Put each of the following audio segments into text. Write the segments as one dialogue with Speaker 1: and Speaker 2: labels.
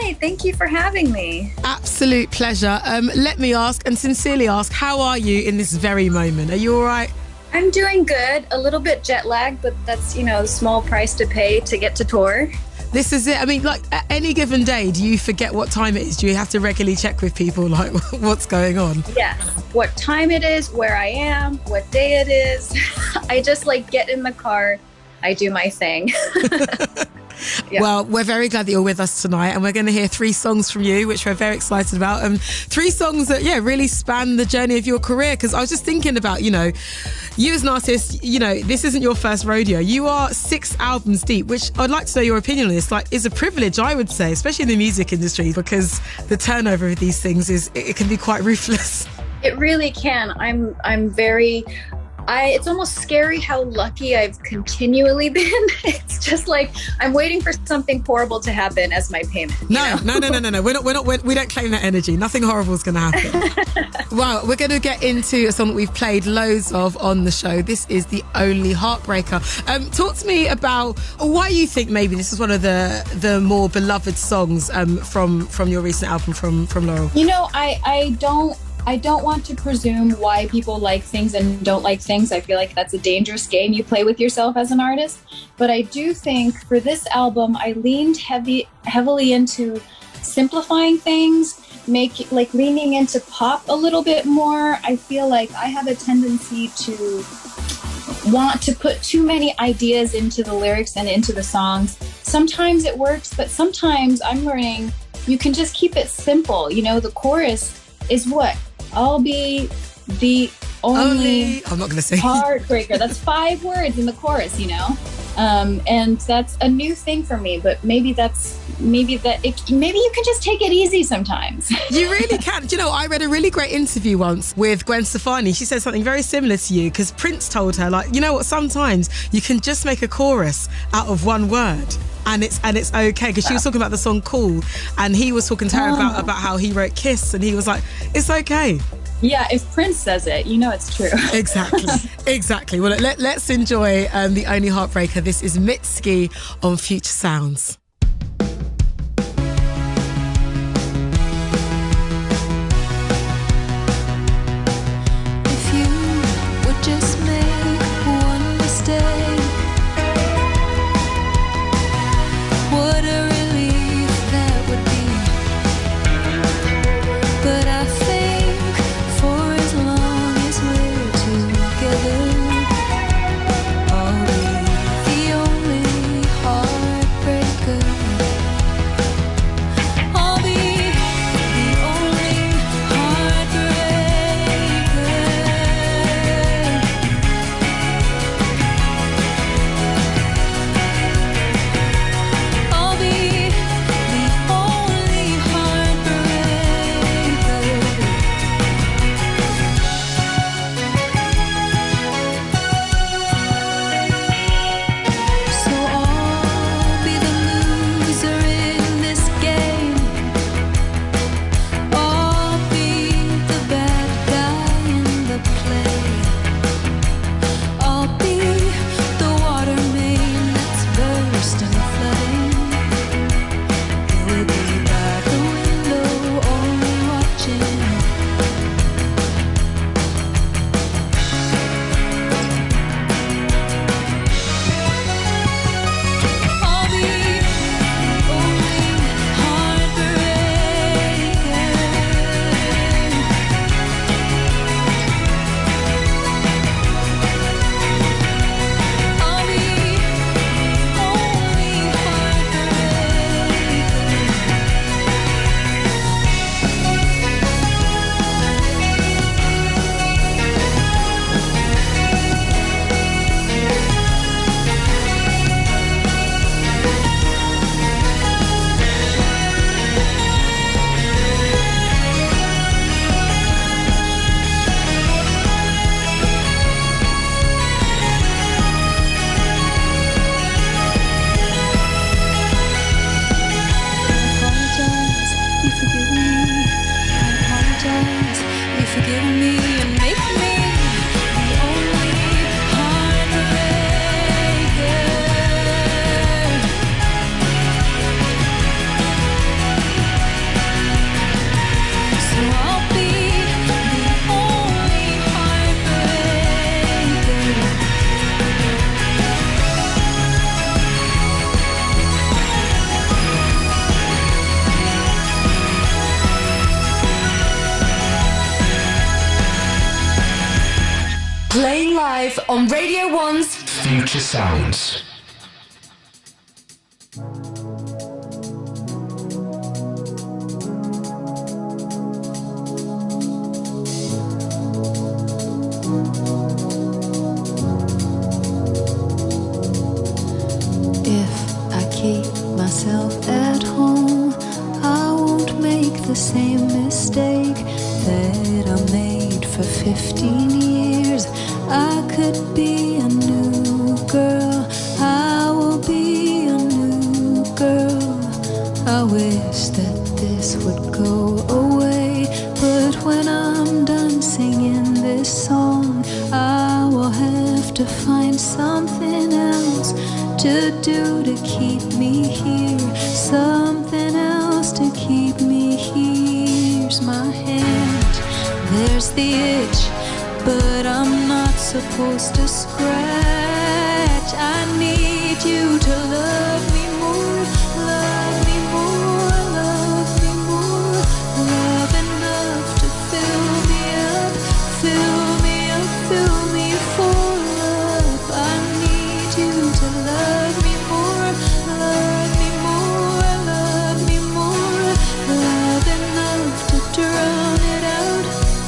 Speaker 1: Hi, thank you for having me.
Speaker 2: Absolute pleasure. Let me ask, and sincerely ask, how are you in this very moment? Are you all right?
Speaker 1: I'm doing good. A little bit jet lagged, but that's, a small price to pay to get to tour.
Speaker 2: This is it. I mean, like, at any given day, do you forget what time it is? Do you have to regularly check with people, like, what's going on?
Speaker 1: Yes. What time it is, where I am, what day it is. I just, get in the car. I do my thing. Yeah.
Speaker 2: Well, we're very glad that you're with us tonight, and we're going to hear 3 songs from you, which we're very excited about. 3 songs that, really span the journey of your career. Because I was just thinking about, you as an artist, this isn't your first rodeo. You are 6 albums deep, which I'd like to know your opinion on this. Is a privilege, I would say, especially in the music industry, because the turnover of these things it can be quite ruthless.
Speaker 1: It really can. I'm very... it's almost scary how lucky I've continually been. It's just I'm waiting for something horrible to happen as my payment.
Speaker 2: No. We don't claim that energy. Nothing horrible is going to happen. Well, we're going to get into a song that we've played loads of on the show. This is The Only Heartbreaker. Talk to me about why you think maybe this is one of the more beloved songs from your recent album from Laurel.
Speaker 1: I don't want to presume why people like things and don't like things. I feel like that's a dangerous game you play with yourself as an artist. But I do think for this album, I leaned heavily into simplifying things, leaning into pop a little bit more. I feel like I have a tendency to want to put too many ideas into the lyrics and into the songs. Sometimes it works, but sometimes I'm learning you can just keep it simple. The chorus is what? I'll be the only
Speaker 2: I'm not going to say
Speaker 1: heartbreaker. That's 5 words in the chorus, and that's a new thing for me. But maybe you can just take it easy sometimes.
Speaker 2: You really can. Do you know, I read a really great interview once with Gwen Stefani. She said something very similar to you, because Prince told her, sometimes you can just make a chorus out of 1 word. And it's okay, because she was talking about the song Cool, and he was talking to her about how he wrote Kiss, and he was like, it's okay.
Speaker 1: Yeah, if Prince says it, it's true.
Speaker 2: Exactly. Well, let's enjoy The Only Heartbreaker. This is Mitski on Future Sounds.
Speaker 3: If you would just make one mistake, what a relief that would be. But I think for as long as we're together, I'll be the only heartbreaker.
Speaker 4: live on Radio 1's
Speaker 5: Future Sounds.
Speaker 3: If I keep myself at home, I won't make the same mistake that I made for 15 years. I could be a new girl, I will be a new girl. I wish that this would go away, but when I'm done singing this song, I will have to find something else to do to keep me here, something else to keep me here. Here's my hand, there's the itch, but I'm not supposed to scratch. I need you to love me more, love me more, love me more, love enough to fill me up, fill me up, fill me full up. I need you to love me more, love me more, love me more, love enough to drown it out,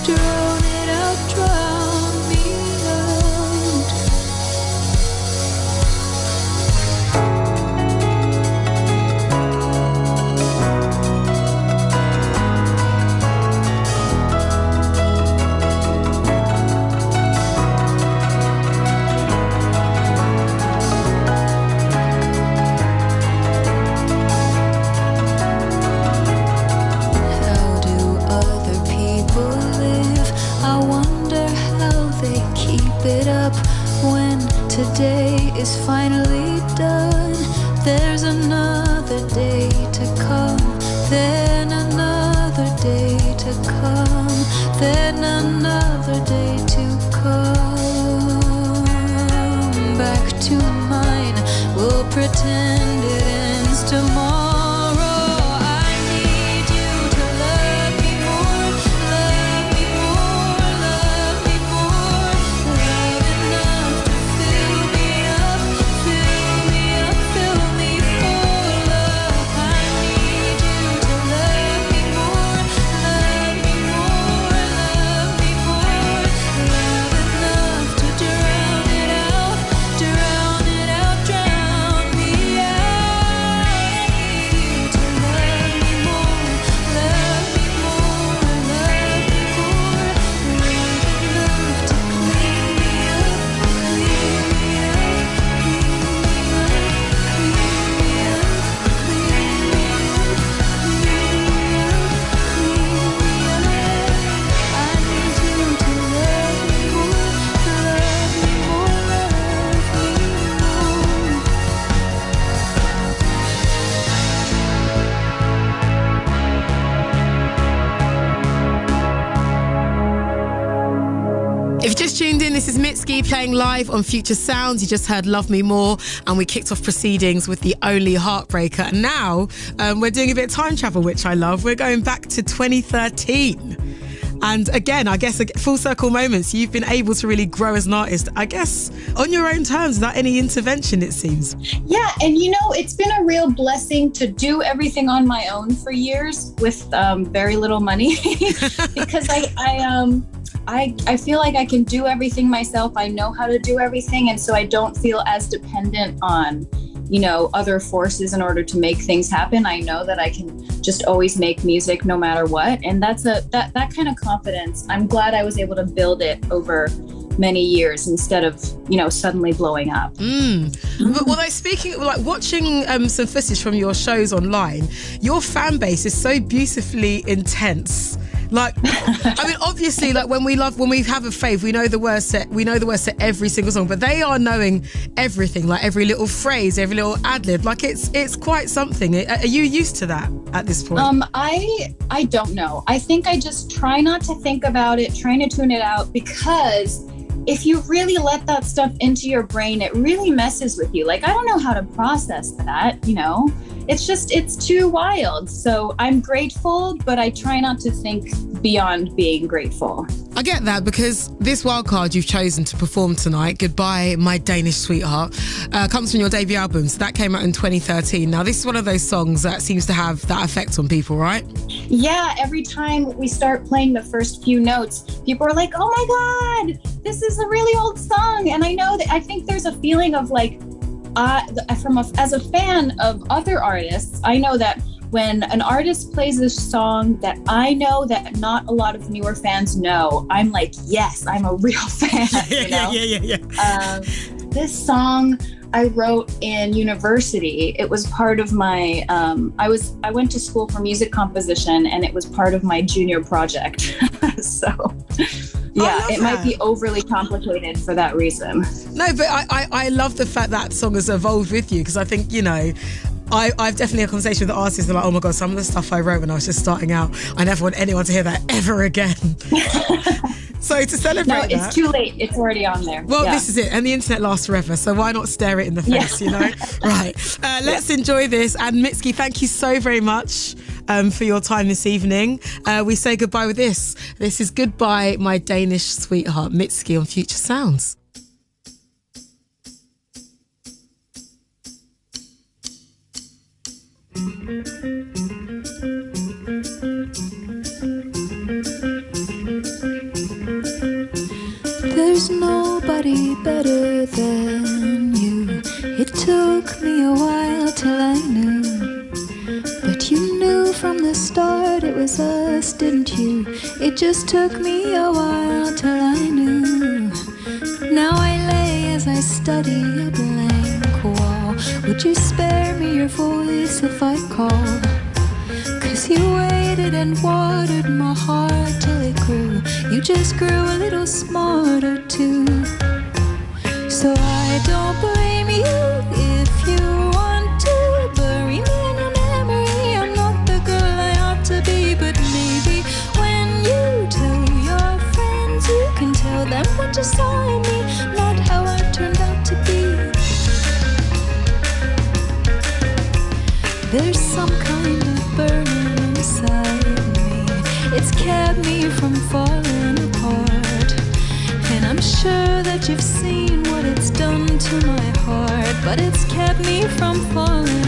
Speaker 3: drown it out, drown me out. How do other people live? I wonder how they keep it up when today is finally done. There's another day to come, then another day to come, then another day to come. Back to mine, we'll pretend it ends tomorrow. I need you to love me more, love me more, love me more, love enough to fill me up, fill me up, fill me full up. I need you to love me more, love me more, love me more, love enough to drown it out, drown it out, drown me out. I need you to love me more, love me more, love me more, love enough to clean me up, clean me up, clean me up, clean me up, clean me up, clean me up, clean me up. I need you to love me more, love me more, love me more.
Speaker 2: If you just tuned in, this is Mitski playing live on Future Sounds. You just heard Love Me More, and we kicked off proceedings with The Only Heartbreaker. And now we're doing a bit of time travel, which I love. We're going back to 2013. And again, I guess full circle moments. You've been able to really grow as an artist, I guess, on your own terms, without any intervention, it seems.
Speaker 1: Yeah, and it's been a real blessing to do everything on my own for years with very little money because I feel like I can do everything myself. I know how to do everything, and so I don't feel as dependent on other forces in order to make things happen. I know that I can just always make music no matter what, and that's that kind of confidence. I'm glad I was able to build it over many years instead of suddenly blowing up.
Speaker 2: Well, speaking like watching some footage from your shows online, your fan base is so beautifully intense. Like, I mean, obviously, like when we have a fave, we know the words to every single song, but they are knowing everything, like every little phrase, every little ad lib. Like it's quite something. Are you used to that at this point?
Speaker 1: I don't know. I think I just try not to think about it, trying to tune it out, because if you really let that stuff into your brain, it really messes with you. Like, I don't know how to process that, it's too wild. So I'm grateful, but I try not to think beyond being grateful.
Speaker 2: I get that, because this wildcard you've chosen to perform tonight, Goodbye My Danish Sweetheart, comes from your debut album. So that came out in 2013. Now, this is one of those songs that seems to have that effect on people, right?
Speaker 1: Yeah, every time we start playing the first few notes, people are like, oh my God, this is a really old song. And I think there's a feeling of like, as a fan of other artists, I know that when an artist plays a song that I know that not a lot of newer fans know, I'm like, yes, I'm a real fan. You know?
Speaker 2: Yeah.
Speaker 1: This song I wrote in university. It was part of my, I went to school for music composition, and it was part of my junior project. So yeah, it might be overly complicated for that reason.
Speaker 2: No, but I love the fact that song has evolved with you, because I think, you know, I've definitely had a conversation with the artists. They're like, oh my God, some of the stuff I wrote when I was just starting out, I never want anyone to hear that ever again. So to celebrate
Speaker 1: No, it's too late. It's already on there.
Speaker 2: Well, This is it. And the internet lasts forever. So why not stare it in the face, you know? Right. Let's enjoy this. And Mitski, thank you so very much for your time this evening. We say goodbye with this. This is Goodbye My Danish Sweetheart, Mitski on Future Sounds.
Speaker 3: There's nobody better than you. It took me a while till I knew, but you knew from the start it was us, didn't you? It just took me a while till I knew. Now I lay as I study a blank wall. Would you spare me your voice if I call? 'Cause you waited and watered my heart till it grew. You just grew a little smarter too. So I don't blame you if you want to bury me in your memory. I'm not the girl I ought to be, but maybe when you tell your friends, you can tell them what you saw in me, not how I turned out to be. There's some kind of burning inside me. It's kept me from falling apart, and I'm sure that you've seen what it's done to my heart, but it's kept me from falling